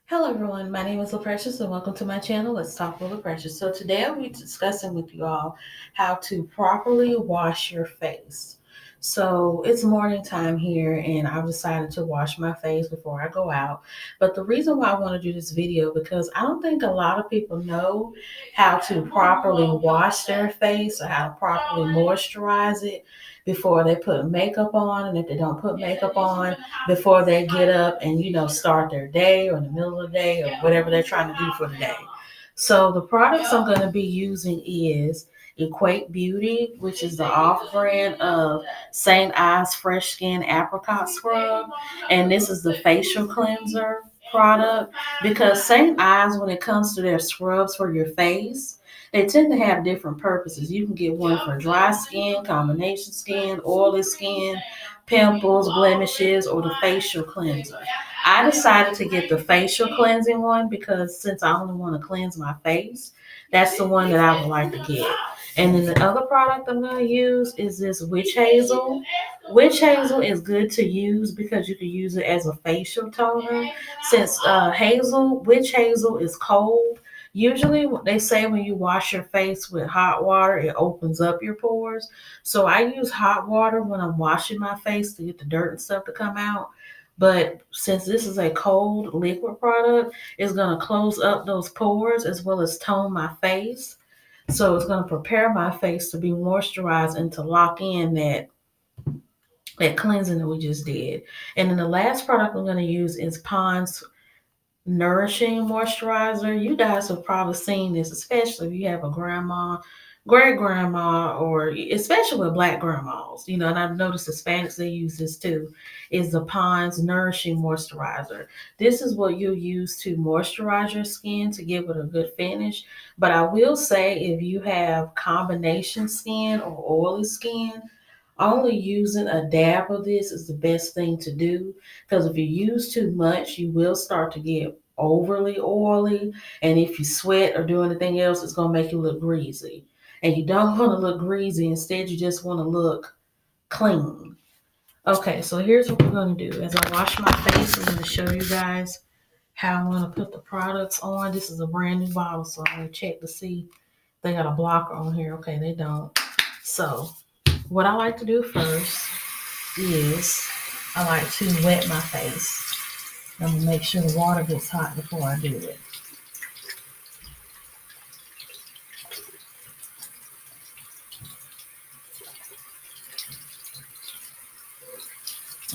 Hello everyone, my name is LaPrecious and welcome to my channel. Let's talk with LaPrecious. So today I'll be discussing with you all how to properly wash your face. So it's morning time here and I've decided to wash my face before I go out. But the reason why I want to do this video because I don't think a lot of people know how to properly wash their face or how to properly moisturize it before they put makeup on, and if they don't put makeup on before they get up and start their day or in the middle of the day or whatever they're trying to do for the day. So the products I'm going to be using is Equate Beauty, which is the off brand of St. Ives Fresh Skin Apricot Scrub, and this is the facial cleanser product because St. Ives, when it comes to their scrubs for your face, they tend to have different purposes. You can get one for dry skin, combination skin, oily skin, pimples, blemishes, or the facial cleanser. I decided to get the facial cleansing one because since I only want to cleanse my face, that's the one that I would like to get. And then the other product I'm going to use is this witch hazel. Witch hazel is good to use because you can use it as a facial toner. Since witch hazel is cold, usually what they say when you wash your face with hot water, it opens up your pores. So I use hot water when I'm washing my face to get the dirt and stuff to come out. But since this is a cold liquid product, it's going to close up those pores as well as tone my face. So it's going to prepare my face to be moisturized and to lock in that cleansing that we just did. And then the last product I'm going to use is Pond's Nourishing Moisturizer. You guys have probably seen this, especially if you have a grandma, great grandma, or especially with black grandmas. And I've noticed Hispanics, they use this too, is the Pond's Nourishing Moisturizer. This is what you'll use to moisturize your skin to give it a good finish. But I will say if you have combination skin or oily skin, only using a dab of this is the best thing to do because if you use too much, you will start to get overly oily. And if you sweat or do anything else, it's going to make you look greasy. And you don't want to look greasy. Instead, you just want to look clean. Okay, so here's what we're going to do. As I wash my face, I'm going to show you guys how I'm going to put the products on. This is a brand new bottle, so I'm going to check to see they got a blocker on here. Okay, they don't. So what I like to do first is I like to wet my face. I'm gonna make sure the water gets hot before I do it.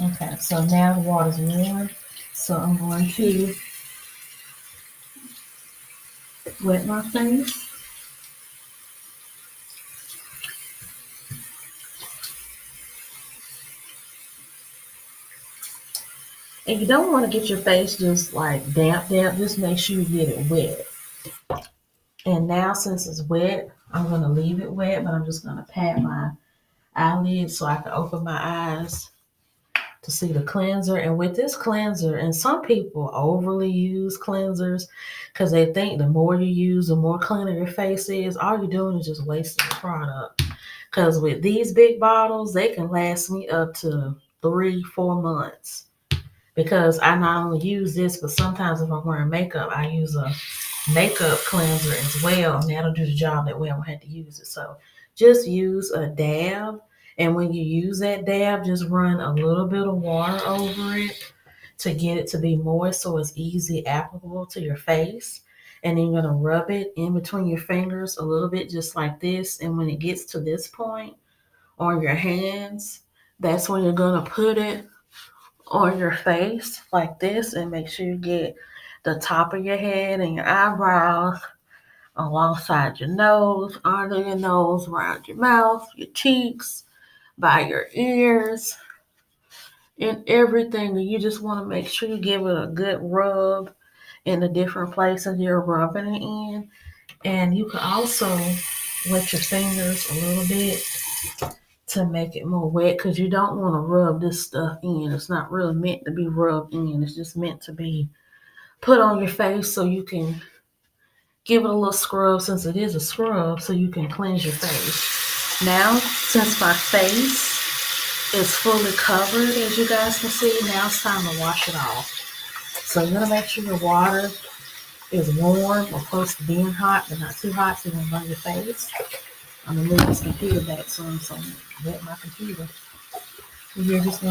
Okay, so now the water's warm. So I'm going to wet my face. And you don't want to get your face just like damp. Just make sure you get it wet. And now since it's wet, I'm gonna leave it wet, but I'm just gonna pat my eyelids so I can open my eyes to see the cleanser. And with this cleanser, and some people overly use cleansers because they think the more you use, the more cleaner your face is. All you're doing is just wasting the product. Because with these big bottles, they can last me up to 3-4 months. Because I not only use this, but sometimes if I'm wearing makeup, I use a makeup cleanser as well, and that'll do the job that way I won't have to use it. So just use a dab, and when you use that dab, just run a little bit of water over it to get it to be moist so it's easy applicable to your face. And then you're gonna rub it in between your fingers a little bit, just like this. And when it gets to this point on your hands, that's when you're gonna put it on your face like this, and make sure you get the top of your head and your eyebrows alongside your nose, under your nose, around your mouth, your cheeks, by your ears, and everything. And you just want to make sure you give it a good rub in the different places you're rubbing it in. And you can also wet your fingers a little bit to make it more wet because you don't want to rub this stuff in. It's not really meant to be rubbed in. It's just meant to be put on your face so you can give it a little scrub since it is a scrub so you can cleanse your face. Now, since my face is fully covered, as you guys can see, now it's time to wash it off. So you're gonna make sure your water is warm or close to being hot, but not too hot so you don't burn your face. I'm gonna move this computer back so I'm wet my computer. You're just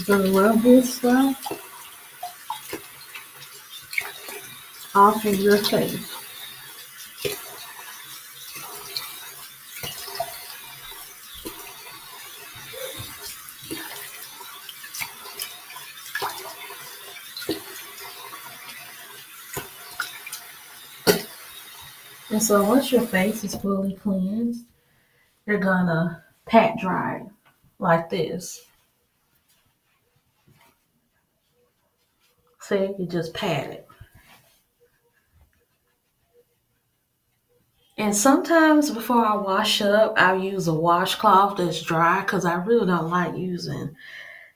gonna rub this stuff off of your face. And so once your face is fully cleansed, you're gonna pat dry it like this. See, you just pat it. And sometimes before I wash up, I'll use a washcloth that's dry because I really don't like using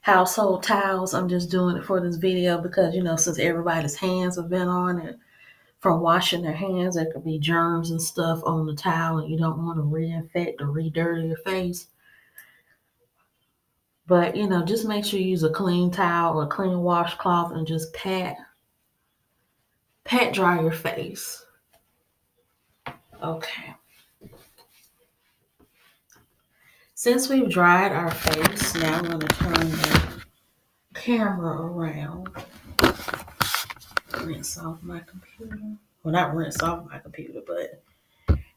household towels. I'm just doing it for this video because, since everybody's hands have been on it from washing their hands, there could be germs and stuff on the towel and you don't want to reinfect or re-dirty your face. But, just make sure you use a clean towel or a clean washcloth and just pat dry your face. Okay. Since we've dried our face, now I'm going to turn the camera around. Rinse off my computer. Well, not rinse off my computer, but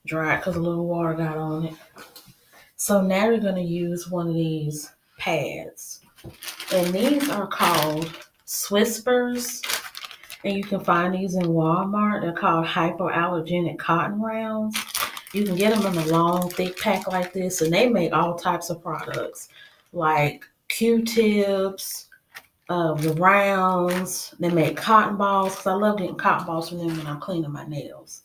dry it because a little water got on it. So now you're going to use one of these pads. And these are called Swispers. And you can find these in Walmart. They're called hypoallergenic cotton rounds. You can get them in a long, thick pack like this. And they make all types of products like Q-tips, the rounds. They make cotton balls because I love getting cotton balls from them when I'm cleaning my nails.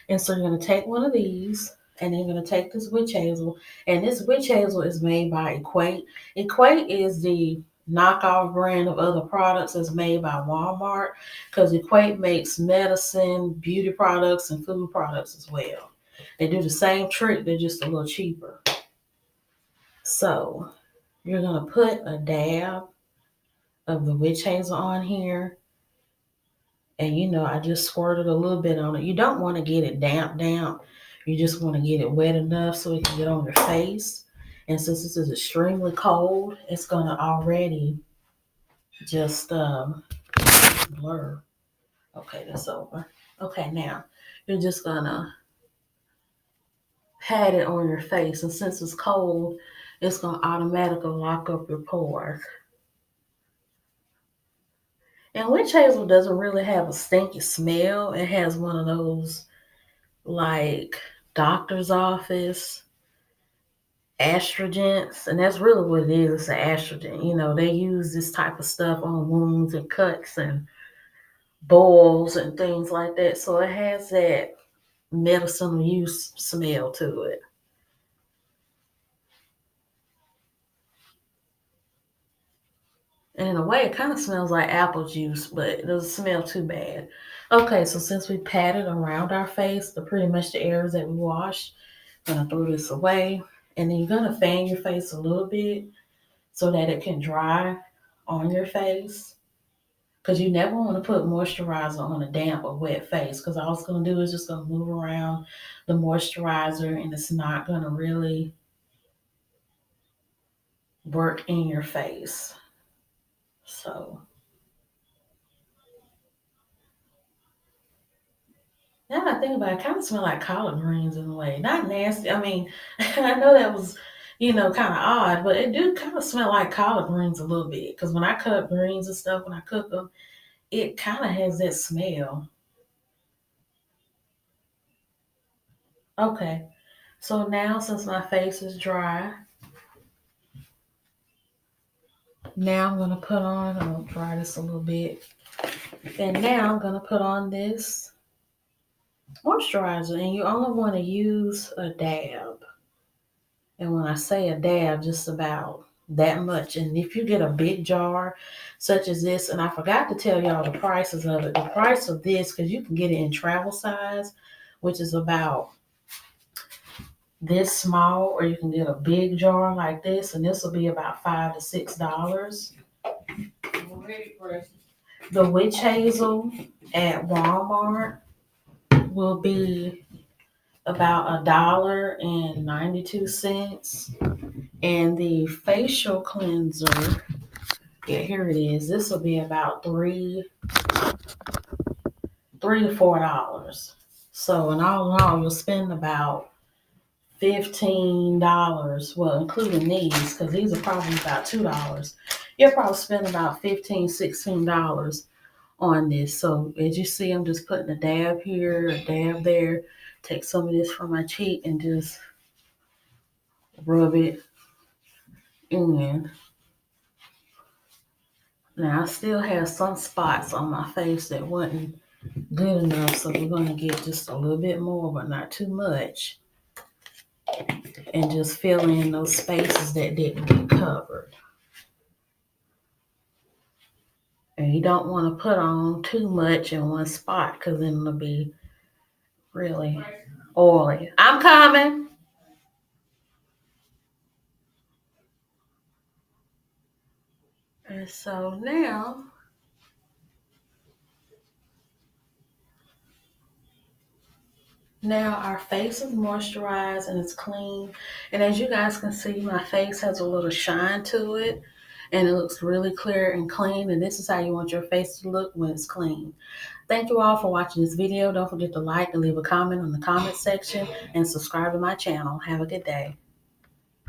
And so you're going to take one of these and then you're going to take this witch hazel. And this witch hazel is made by Equate. Equate is the knockoff brand of other products that's made by Walmart because Equate makes medicine, beauty products, and food products as well. They do the same trick, they're just a little cheaper. So you're going to put a dab of the witch hazel on here. And I just squirted a little bit on it. You don't want to get it damp. You just want to get it wet enough so it can get on your face. And since this is extremely cold, it's going to already just blur. Okay, that's over. Okay, now you're just going to pat it on your face. And since it's cold, it's going to automatically lock up your pores. And witch hazel doesn't really have a stinky smell. It has one of those like doctor's office astringents, and that's really what it is. It's an astringent. They use this type of stuff on wounds and cuts and boils and things like that, so it has that medicinal use smell to it. And in a way, it kind of smells like apple juice, but it doesn't smell too bad. Okay, so since we patted around our face, pretty much the areas that we washed, I'm gonna throw this away. And then you're gonna fan your face a little bit so that it can dry on your face. Because you never want to put moisturizer on a damp or wet face. Because all it's gonna do is just gonna move around the moisturizer and it's not gonna really work in your face. So now that I think about it, kind of smell like collard greens in a way. Not nasty. I mean, I know that was, kind of odd, but it do kind of smell like collard greens a little bit. Because when I cut up greens and stuff, when I cook them, it kind of has that smell. Okay, so now since my face is dry, now I'm gonna put on, I'm gonna dry this a little bit. And now I'm gonna put on this moisturizer, and you only want to use a dab. And when I say a dab, just about that much. And if you get a big jar such as this, and I forgot to tell y'all the prices of it. The price of this, because you can get it in travel size, which is about this small, or you can get a big jar like this, and this will be about $5 to $6. The witch hazel at Walmart will be about $1.92. And the facial cleanser, yeah, here it is. This will be about $3 to $4. So in all, you'll spend about $15. Well, including these, because these are probably about $2. You'll probably spend about $15, $16 on this. So as you see, I'm just putting a dab here, a dab there. Take some of this from my cheek and just rub it in. Now I still have some spots on my face that wasn't good enough, so we're going to get just a little bit more, but not too much, and just fill in those spaces that didn't get covered. And you don't want to put on too much in one spot, because then it'll be really oily. I'm coming. And so now our face is moisturized and it's clean. And as you guys can see, my face has a little shine to it, and it looks really clear and clean. And this is how you want your face to look when it's clean. Thank you all for watching this video. Don't forget to like and leave a comment on the comment section and subscribe to my channel. Have a good day.